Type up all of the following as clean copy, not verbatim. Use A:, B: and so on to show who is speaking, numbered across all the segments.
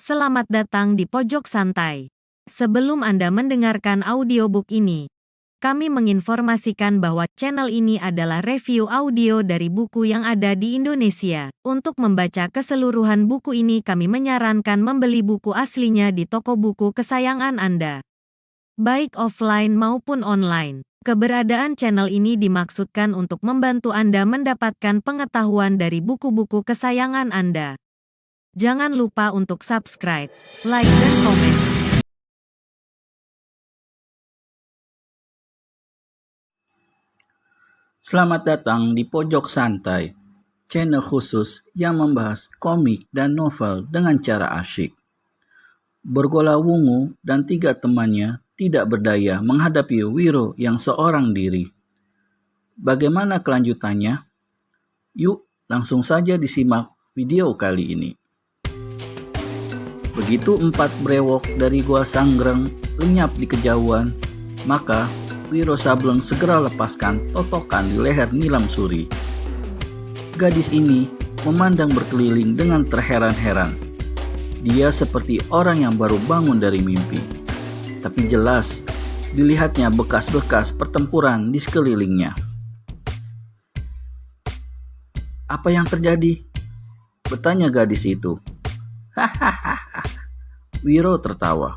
A: Selamat datang di Pojok Santai. Sebelum Anda mendengarkan audiobook ini, kami menginformasikan bahwa channel ini adalah review audio dari buku yang ada di Indonesia. Untuk membaca keseluruhan buku ini, kami menyarankan membeli buku aslinya di toko buku kesayangan Anda, baik offline maupun online. Keberadaan channel ini dimaksudkan untuk membantu Anda mendapatkan pengetahuan dari buku-buku kesayangan Anda. Jangan lupa untuk subscribe, like, dan komen.
B: Selamat datang di Pojok Santai, channel khusus yang membahas komik dan novel dengan cara asyik. Bergola Wungu dan 3 temannya tidak berdaya menghadapi Wiro yang seorang diri. Bagaimana kelanjutannya? Yuk, langsung saja disimak video kali ini. Begitu 4 brewok dari Gua Sanggreng lenyap di kejauhan, maka Wiro Sableng segera lepaskan totokan di leher Nilam Suri. Gadis ini memandang berkeliling dengan terheran-heran. Dia seperti orang yang baru bangun dari mimpi. Tapi jelas dilihatnya bekas-bekas pertempuran di sekelilingnya. "Apa yang terjadi?" bertanya gadis itu. "Hahaha." Wiro tertawa.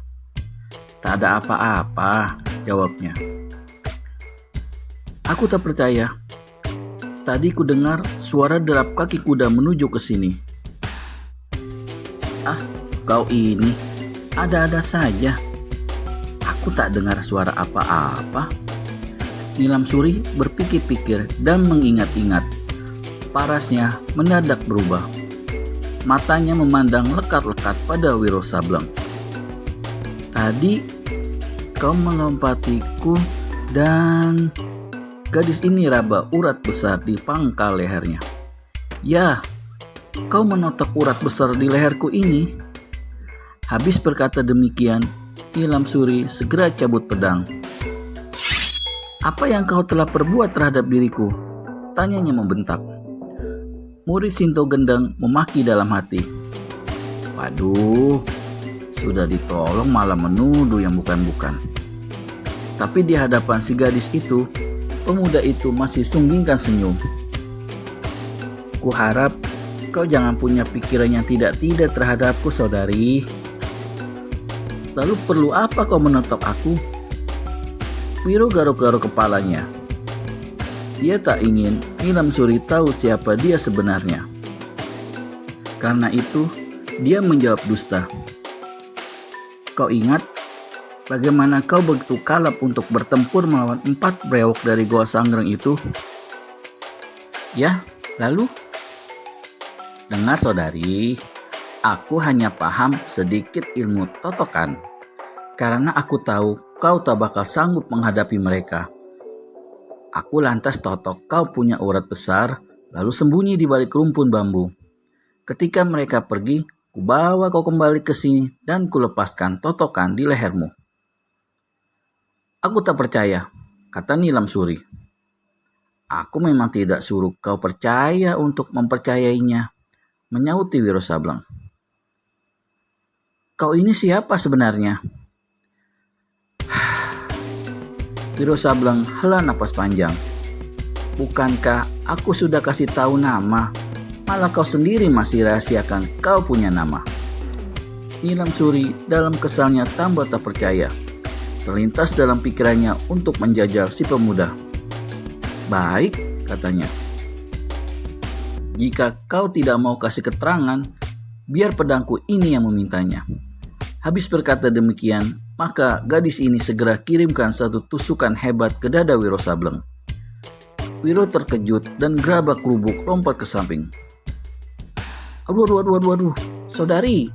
B: "Tak ada apa-apa," jawabnya. "Aku tak percaya. Tadi ku dengar suara derap kaki kuda menuju ke sini." "Ah, kau ini ada-ada saja. Aku tak dengar suara apa-apa." Nilam Suri berpikir-pikir dan mengingat-ingat. Parasnya mendadak berubah. Matanya memandang lekat-lekat pada Wiro Sableng. "Tadi kau melompatiku dan..." Gadis ini raba urat besar di pangkal lehernya. "Ya, kau menotok urat besar di leherku ini." Habis berkata demikian, Nilam Suri segera cabut pedang. "Apa yang kau telah perbuat terhadap diriku?" tanyanya membentak. Murid Sinto Gendeng memaki dalam hati. "Waduh, sudah ditolong malah menuduh yang bukan-bukan." Tapi di hadapan si gadis itu, pemuda itu masih sunggingkan senyum. "Kuharap kau jangan punya pikiran yang tidak-tidak terhadapku, saudari. Lalu perlu apa kau menotok aku?" Wiro garuk-garuk kepalanya. Dia tak ingin Nilam Suri tahu siapa dia sebenarnya. Karena itu, dia menjawab dusta. "Kau ingat bagaimana kau begitu kalap untuk bertempur melawan 4 brewok dari Gua Sanggreng itu?" "Ya, lalu?" "Dengar saudari, aku hanya paham sedikit ilmu totokan. Karena aku tahu kau tak bakal sanggup menghadapi mereka. Aku lantas totok kau punya urat besar, lalu sembunyi di balik rumpun bambu. Ketika mereka pergi, kubawa kau kembali ke sini dan kulepaskan totokan di lehermu." "Aku tak percaya," kata Nilam Suri. "Aku memang tidak suruh kau percaya untuk mempercayainya," menyahuti Wiro Sableng. "Kau ini siapa sebenarnya?" Wiro Sableng hela napas panjang. "Bukankah aku sudah kasih tahu nama? Malah kau sendiri masih rahasiakan kau punya nama." Nilam Suri dalam kesalnya tambah tak percaya. Terlintas dalam pikirannya untuk menjajal si pemuda. "Baik," katanya. "Jika kau tidak mau kasih keterangan, biar pedangku ini yang memintanya." Habis berkata demikian, maka gadis ini segera kirimkan satu tusukan hebat ke dada Wiro Sableng. Wiro terkejut dan gerabak kerubuk lompat ke samping. Aduh, saudari,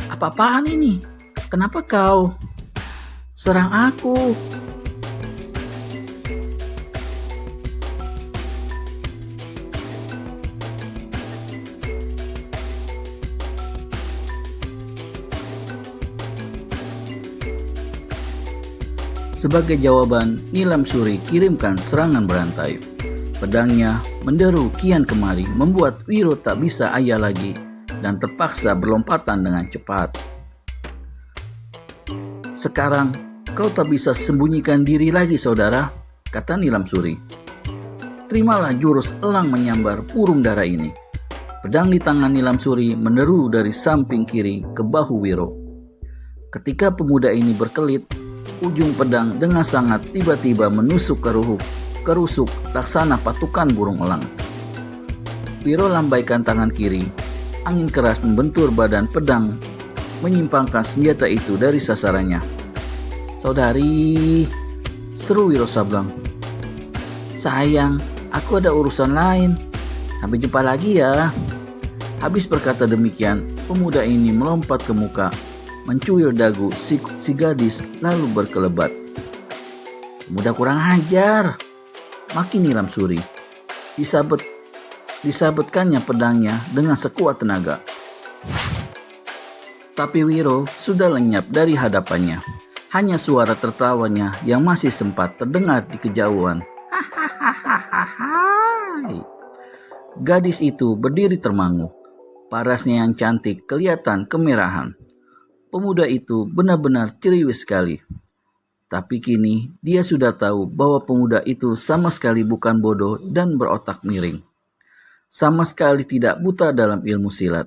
B: apa-apaan ini? Kenapa kau serang aku?" Sebagai jawaban, Nilam Suri kirimkan serangan berantai. Pedangnya menderu kian kemari, membuat Wiro tak bisa ayah lagi dan terpaksa berlompatan dengan cepat. Sekarang kau tak bisa sembunyikan diri lagi, saudara, kata Nilam Suri. Terimalah jurus elang menyambar burung dara ini. Pedang di tangan Nilam Suri meneru dari samping kiri ke bahu Wiro. Ketika pemuda ini berkelit, ujung pedang dengan sangat tiba-tiba menusuk kerusuk laksana patukan burung elang. Wiro lambaikan tangan kiri. Angin keras membentur badan pedang, menyimpangkan senjata itu dari sasarannya. Saudari, seru Wiro Sableng. Sayang, aku ada urusan lain. Sampai jumpa lagi ya. Habis berkata demikian, pemuda ini melompat ke muka, mencuil dagu si gadis lalu berkelebat. Pemuda kurang ajar, maki Nilam Suri. Disabetkannya pedangnya dengan sekuat tenaga. Tapi Wiro sudah lenyap dari hadapannya. Hanya suara tertawanya yang masih sempat terdengar di kejauhan. Gadis itu berdiri termangu. Parasnya yang cantik kelihatan kemerahan. Pemuda itu benar-benar ceriwis sekali. Tapi kini dia sudah tahu bahwa pemuda itu sama sekali bukan bodoh dan berotak miring. Sama sekali tidak buta dalam ilmu silat.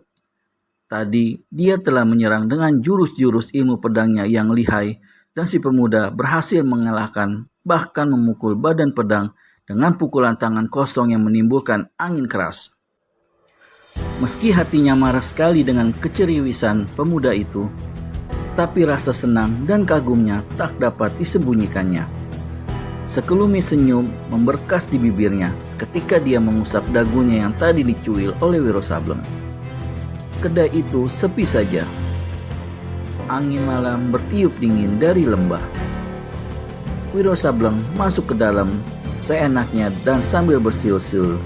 B: Tadi dia telah menyerang dengan jurus-jurus ilmu pedangnya yang lihai dan si pemuda berhasil mengalahkan bahkan memukul badan pedang dengan pukulan tangan kosong yang menimbulkan angin keras. Meski hatinya marah sekali dengan keceriwisan pemuda itu, tapi rasa senang dan kagumnya tak dapat disembunyikannya. Sekelumit senyum memberkas di bibirnya ketika dia mengusap dagunya yang tadi dicuil oleh Wiro Sableng. Kedai itu sepi saja. Angin malam bertiup dingin dari lembah. Wiro Sableng masuk ke dalam seenaknya dan sambil bersiul-siul.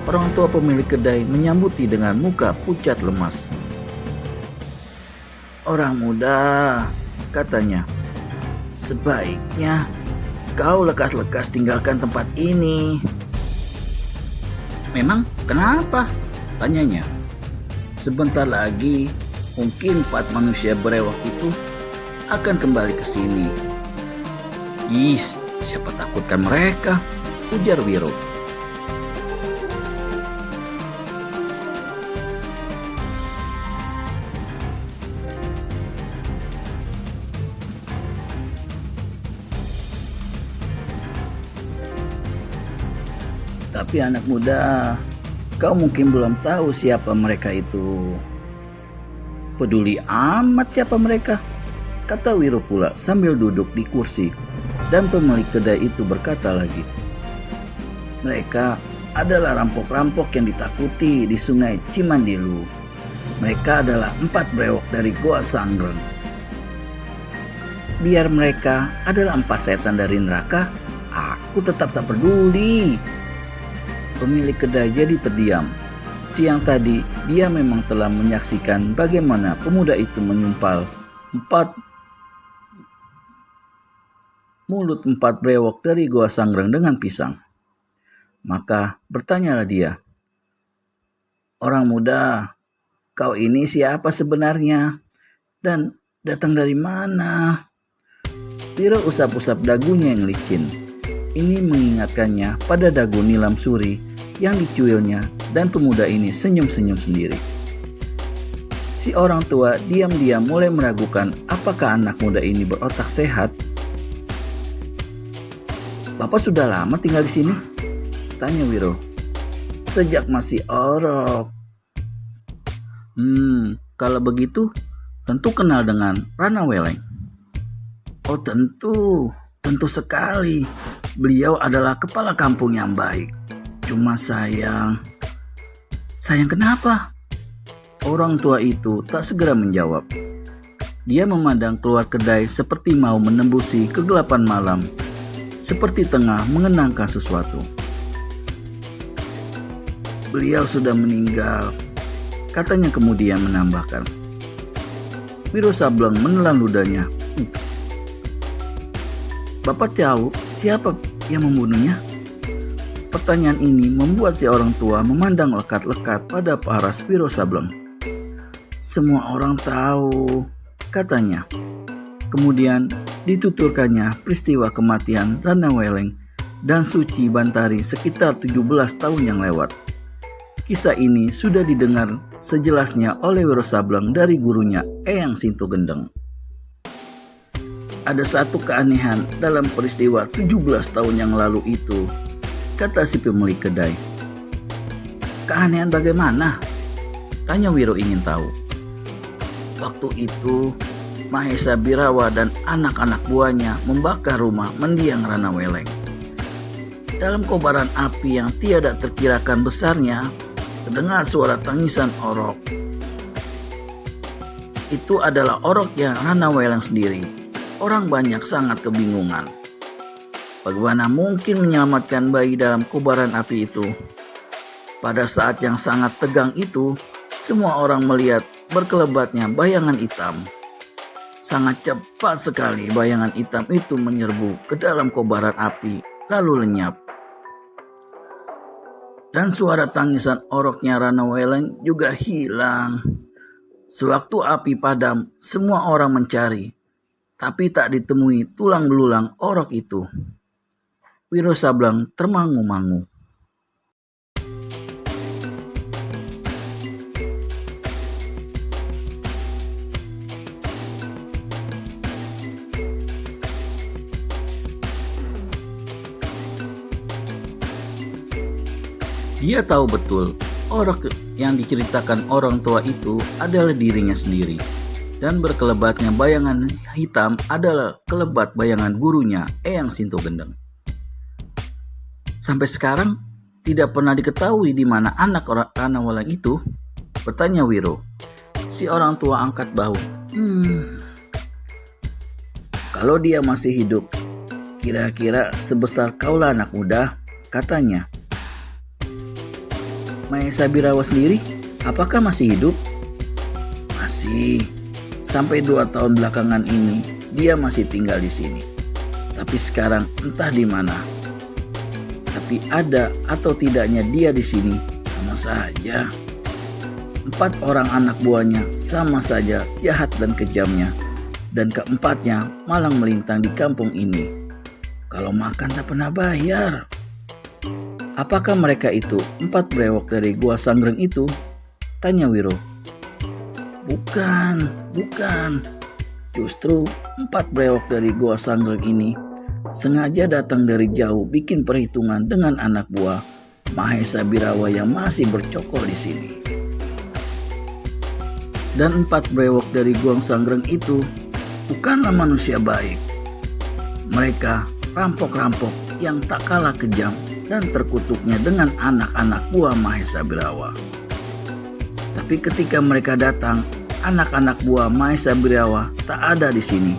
B: Orang tua pemilik kedai menyambuti dengan muka pucat lemas. Orang muda, katanya, sebaiknya kau lekas-lekas tinggalkan tempat ini. Memang kenapa? Tanyanya. Sebentar lagi mungkin 4 manusia berewak itu akan kembali ke sini. Siapa takutkan mereka? Ujar Wiro. Tapi anak muda, kau mungkin belum tahu siapa mereka itu. Peduli amat siapa mereka, kata Wiro pula sambil duduk di kursi. Dan pemilik kedai itu berkata lagi, mereka adalah rampok-rampok yang ditakuti di sungai Cimandilu. Mereka adalah 4 brewok dari Goa Sangreng. Biar mereka adalah 4 setan dari neraka, aku tetap tak peduli. Pemilik kedai jadi terdiam. Siang tadi dia memang telah menyaksikan bagaimana pemuda itu menyumpal 4 brewok dari Goa Sangreng dengan pisang. Maka bertanyalah dia, orang muda, kau ini siapa sebenarnya? Dan datang dari mana? Wiro usap-usap dagunya yang licin. Ini mengingatkannya pada dagu Nilam Suri yang dicuilnya dan pemuda ini senyum-senyum sendiri. Si orang tua diam-diam mulai meragukan apakah anak muda ini berotak sehat. Bapak sudah lama tinggal di sini? Tanya Wiro. Sejak masih orok. Kalau begitu tentu kenal dengan Rana Weleng. Oh tentu sekali. Beliau adalah kepala kampung yang baik. Cuma sayang kenapa? Orang tua itu tak segera menjawab. Dia memandang keluar kedai seperti mau menembusi kegelapan malam, seperti tengah mengenangkan sesuatu. Beliau sudah meninggal, katanya kemudian menambahkan. Wiro Sableng menelan ludahnya. Bapak tahu siapa yang membunuhnya? Pertanyaan ini membuat si orang tua memandang lekat-lekat pada paras Wiro Sableng. Semua orang tahu, katanya. Kemudian dituturkannya peristiwa kematian Rana Weleng dan Suci Bantari sekitar 17 tahun yang lewat. Kisah ini sudah didengar sejelasnya oleh Wiro Sableng dari gurunya Eyang Sinto Gendeng. Ada satu keanehan dalam peristiwa 17 tahun yang lalu itu, kata si pemilik kedai. Keanehan bagaimana? Tanya Wiro ingin tahu. Waktu itu Mahesa Birawa dan anak-anak buahnya membakar rumah mendiang Rana Weleng. Dalam kobaran api yang tiada terkirakan besarnya, terdengar suara tangisan orok. Itu adalah oroknya Rana Weleng sendiri. Orang banyak sangat kebingungan. Bagaimana mungkin menyelamatkan bayi dalam kobaran api itu? Pada saat yang sangat tegang itu, semua orang melihat berkelebatnya bayangan hitam. Sangat cepat sekali bayangan hitam itu menyerbu ke dalam kobaran api, lalu lenyap. Dan suara tangisan oroknya Rana Weleng juga hilang. Sewaktu api padam, semua orang mencari, tapi tak ditemui tulang belulang orok itu. Wiro Sableng termangu-mangu. Dia tahu betul orok yang diceritakan orang tua itu adalah dirinya sendiri, dan berkelebatnya bayangan hitam adalah kelebat bayangan gurunya Eyang Sinto Gendeng. Sampai sekarang tidak pernah diketahui di mana anak Rana Weleng itu, bertanya Wiro. Si orang tua angkat bahu. Kalau dia masih hidup, kira-kira sebesar kaulah anak muda, katanya. Mahesa Birawa sendiri, apakah masih hidup? Masih. Sampai 2 tahun belakangan ini, dia masih tinggal di sini. Tapi sekarang entah di mana. Tapi ada atau tidaknya dia di sini, sama saja. 4 orang anak buahnya sama saja jahat dan kejamnya. Dan keempatnya malang melintang di kampung ini. Kalau makan tak pernah bayar. Apakah mereka itu 4 brewok dari Gua Sangreng itu? Tanya Wiro. Bukan. Justru 4 brewok dari Gua Sangreng ini sengaja datang dari jauh bikin perhitungan dengan anak buah Mahesa Birawa yang masih bercokol di sini. Dan 4 brewok dari Gua Sangreng itu bukanlah manusia baik. Mereka rampok-rampok yang tak kalah kejam dan terkutuknya dengan anak-anak buah Mahesa Birawa. Tapi ketika mereka datang, anak-anak buah Mahesa Birawa tak ada di sini.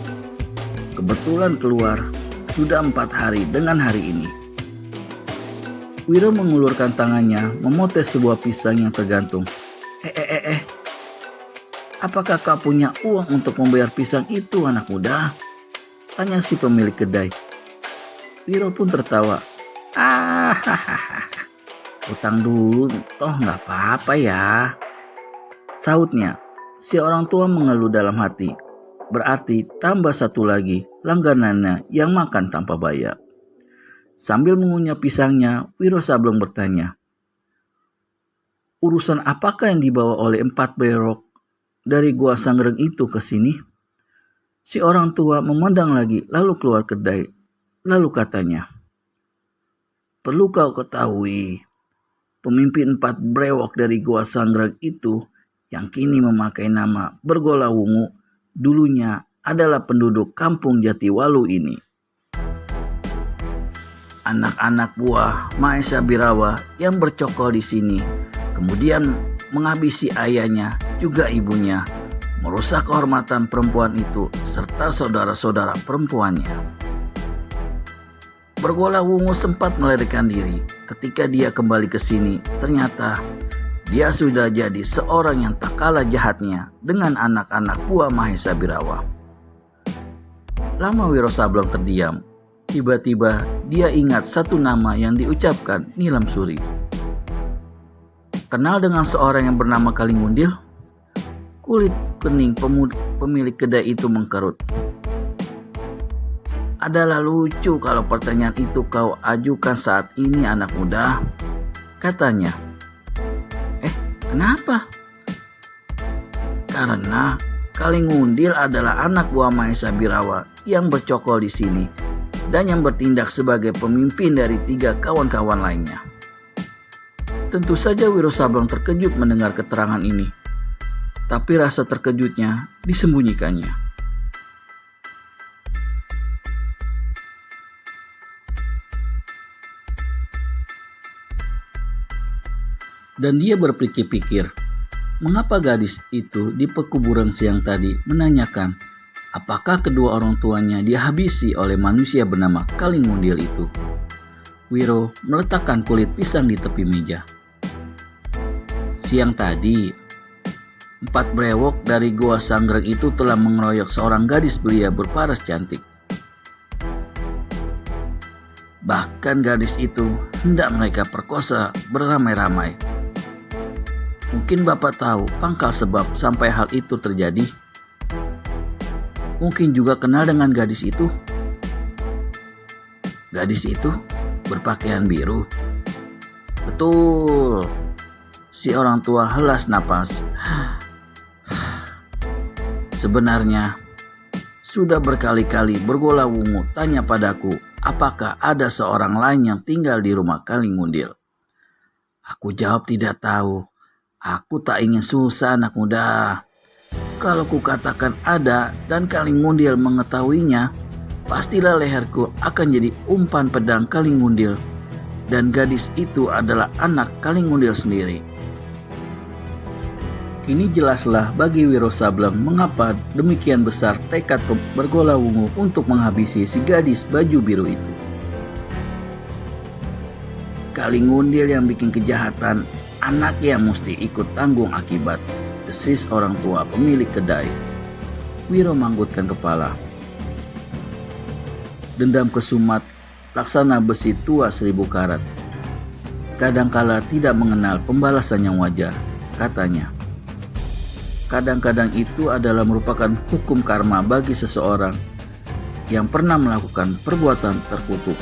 B: Kebetulan keluar sudah 4 hari dengan hari ini. Wiro mengulurkan tangannya memotes sebuah pisang yang tergantung. Apakah kau punya uang untuk membayar pisang itu, anak muda? Tanya si pemilik kedai. Wiro pun tertawa. Utang dulu toh nggak apa-apa ya, sahutnya. Si orang tua mengeluh dalam hati. Berarti tambah satu lagi langganannya yang makan tanpa bayar. Sambil mengunyah pisangnya, Wiro Sableng bertanya, urusan apakah yang dibawa oleh 4 brewok dari Gua Sangreng itu ke sini? Si orang tua memandang lagi lalu keluar kedai. Lalu katanya, perlu kau ketahui, pemimpin 4 brewok dari Gua Sangreng itu yang kini memakai nama Bergolawungu dulunya adalah penduduk kampung Jatiwalu ini. Anak-anak buah Mahesa Birawa yang bercokol di sini kemudian menghabisi ayahnya juga ibunya, merusak kehormatan perempuan itu serta saudara-saudara perempuannya. Bergolawungu sempat melarikan diri. Ketika dia kembali ke sini, ternyata dia sudah jadi seorang yang tak kalah jahatnya dengan anak-anak buah Mahesa Birawa. Lama Wiro Sableng terdiam. Tiba-tiba dia ingat satu nama yang diucapkan Nilam Suri. Kenal dengan seorang yang bernama Kalingundil? Kulit kening pemilik kedai itu mengkerut. Adalah lucu kalau pertanyaan itu kau ajukan saat ini, anak muda, katanya. Kenapa? Karena Kalingundil adalah anak buah Mahesa Birawa yang bercokol di sini dan yang bertindak sebagai pemimpin dari 3 kawan-kawan lainnya. Tentu saja Wiro Sableng terkejut mendengar keterangan ini, tapi rasa terkejutnya disembunyikannya. Dan dia berpikir-pikir, mengapa gadis itu di pekuburan siang tadi menanyakan apakah kedua orang tuanya dihabisi oleh manusia bernama Kalingundil itu. Wiro meletakkan kulit pisang di tepi meja. Siang tadi, 4 brewok dari Goa Sanggreng itu telah mengeroyok seorang gadis belia berparas cantik. Bahkan gadis itu hendak mereka perkosa beramai-ramai. Mungkin Bapak tahu pangkal sebab sampai hal itu terjadi. Mungkin juga kenal dengan gadis itu. Gadis itu berpakaian biru. Betul. Si orang tua helas napas. Sebenarnya sudah berkali-kali bergola-wungu tanya padaku apakah ada seorang lain yang tinggal di rumah Kalingundil. Aku jawab tidak tahu. Aku tak ingin susah, anak muda. Kalau kukatakan ada dan Kalingundil mengetahuinya, pastilah leherku akan jadi umpan pedang Kalingundil. Dan gadis itu adalah anak Kalingundil sendiri. Kini jelaslah bagi Wiro Sableng mengapa demikian besar tekad bergola-wungu untuk menghabisi si gadis baju biru itu. Kalingundil yang bikin kejahatan, anaknya mesti ikut tanggung akibat, desis orang tua pemilik kedai. Wiro manggutkan kepala. Dendam kesumat, laksana besi tua 1000 karat. Kadangkala tidak mengenal pembalasan yang wajar, katanya. Kadang-kadang itu adalah merupakan hukum karma bagi seseorang yang pernah melakukan perbuatan terkutuk.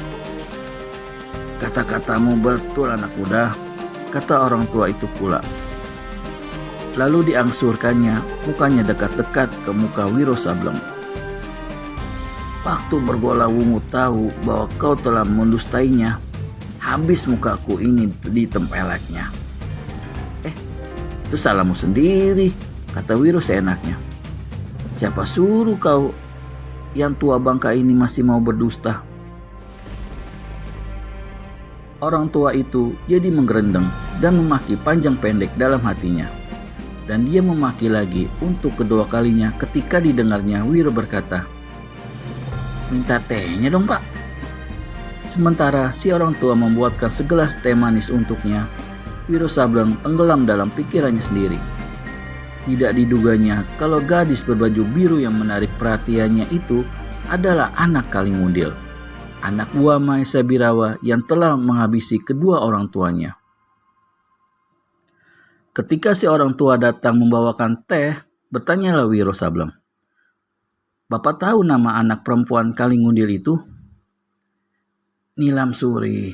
B: Kata-katamu betul, anak muda, kata orang tua itu pula. Lalu diangsurkannya, mukanya dekat-dekat ke muka Wiro Sableng. Waktu bergola-wungu tahu bahwa kau telah mendustainya, habis mukaku ini ditempeleknya. Itu salahmu sendiri, kata Wiro seenaknya. Siapa suruh kau yang tua bangka ini masih mau berdusta? Orang tua itu jadi menggerendeng dan memaki panjang pendek dalam hatinya. Dan dia memaki lagi untuk kedua kalinya ketika didengarnya Wiro berkata, "Minta tehnya dong, Pak." Sementara si orang tua membuatkan segelas teh manis untuknya, Wiro Sableng tenggelam dalam pikirannya sendiri. Tidak diduganya kalau gadis berbaju biru yang menarik perhatiannya itu adalah anak Kalingundil, anak buah Mahesa Birawa yang telah menghabisi kedua orang tuanya. Ketika si orang tua datang membawakan teh, bertanyalah Wiro Sableng, "Bapak tahu nama anak perempuan Kalingundil itu?" "Nilam Suri."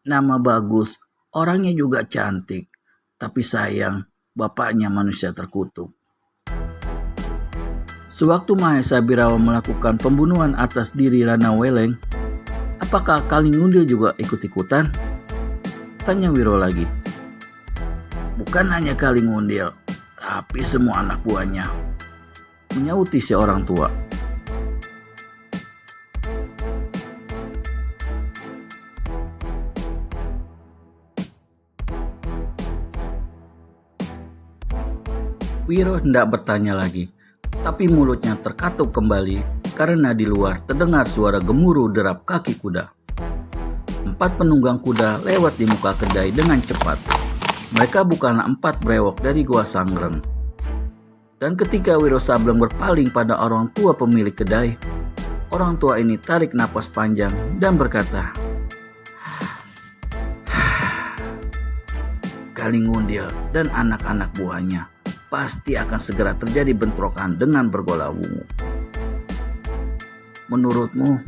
B: "Nama bagus, orangnya juga cantik, tapi sayang bapaknya manusia terkutuk." Sewaktu Mahesa Birawa melakukan pembunuhan atas diri Rana Weleng, apakah Kalingundil juga ikut-ikutan? Tanya Wiro lagi. "Bukan hanya Kalingundil, tapi semua anak buahnya," menyauti si orang tua. Wiro hendak bertanya lagi, tapi mulutnya terkatup kembali karena di luar terdengar suara gemuruh derap kaki kuda. 4 penunggang kuda lewat di muka kedai dengan cepat. Mereka bukanlah 4 brewok dari Goa Sanggreng. Dan ketika Wiro Sableng berpaling pada orang tua pemilik kedai, orang tua ini tarik napas panjang dan berkata, "Kalingundil dan anak-anak buahnya pasti akan segera terjadi bentrokan dengan bergola wungu. Menurutmu,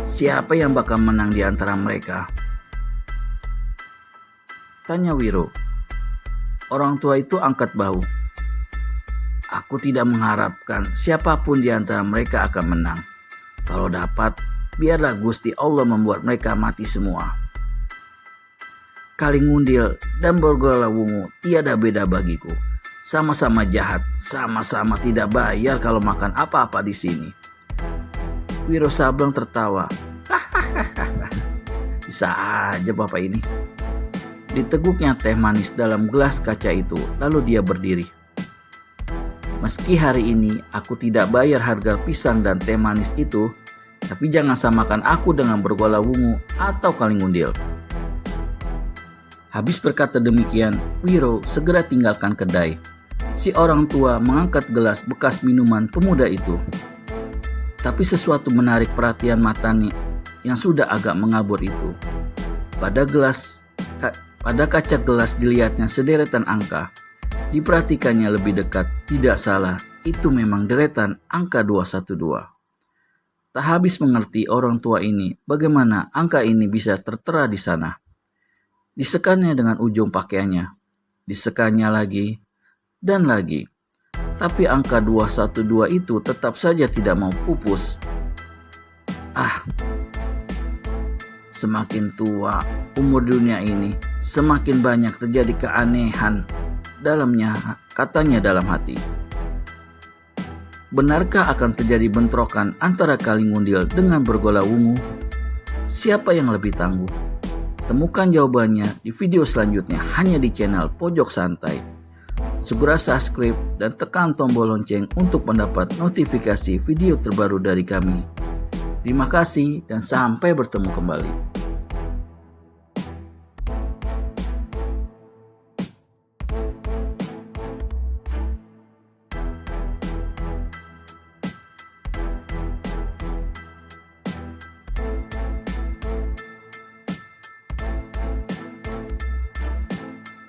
B: siapa yang bakal menang di antara mereka? Tanya Wiro. Orang tua itu angkat bahu. Aku tidak mengharapkan siapapun di antara mereka akan menang. Kalau dapat, biarlah Gusti Allah membuat mereka mati semua. Kalingundil dan bergola wungu tiada beda bagiku. Sama-sama jahat, sama-sama tidak bayar kalau makan apa-apa di sini. Wiro Sableng tertawa. Bisa aja bapak ini. Diteguknya teh manis dalam gelas kaca itu, lalu dia berdiri. Meski hari ini aku tidak bayar harga pisang dan teh manis itu, tapi jangan samakan aku dengan bergola wungu atau kalingundil. Habis berkata demikian, Wiro segera tinggalkan kedai. Si orang tua mengangkat gelas bekas minuman pemuda itu. Tapi sesuatu menarik perhatian matanya yang sudah agak mengabur itu. Pada kaca gelas dilihatnya sederetan angka. Diperhatikannya lebih dekat, tidak salah, itu memang deretan angka 212. Tak habis mengerti orang tua ini bagaimana angka ini bisa tertera di sana. Disekannya dengan ujung pakaiannya, disekannya lagi, dan lagi. Tapi angka 212 itu tetap saja tidak mau pupus. Semakin tua umur dunia ini, semakin banyak terjadi keanehan dalamnya, katanya dalam hati. Benarkah akan terjadi bentrokan antara kalingundil dengan bergola wungu? Siapa yang lebih tangguh? Temukan jawabannya di video selanjutnya hanya di channel Pojok Santai. Segera subscribe dan tekan tombol lonceng untuk mendapat notifikasi video terbaru dari kami. Terima kasih dan sampai bertemu kembali.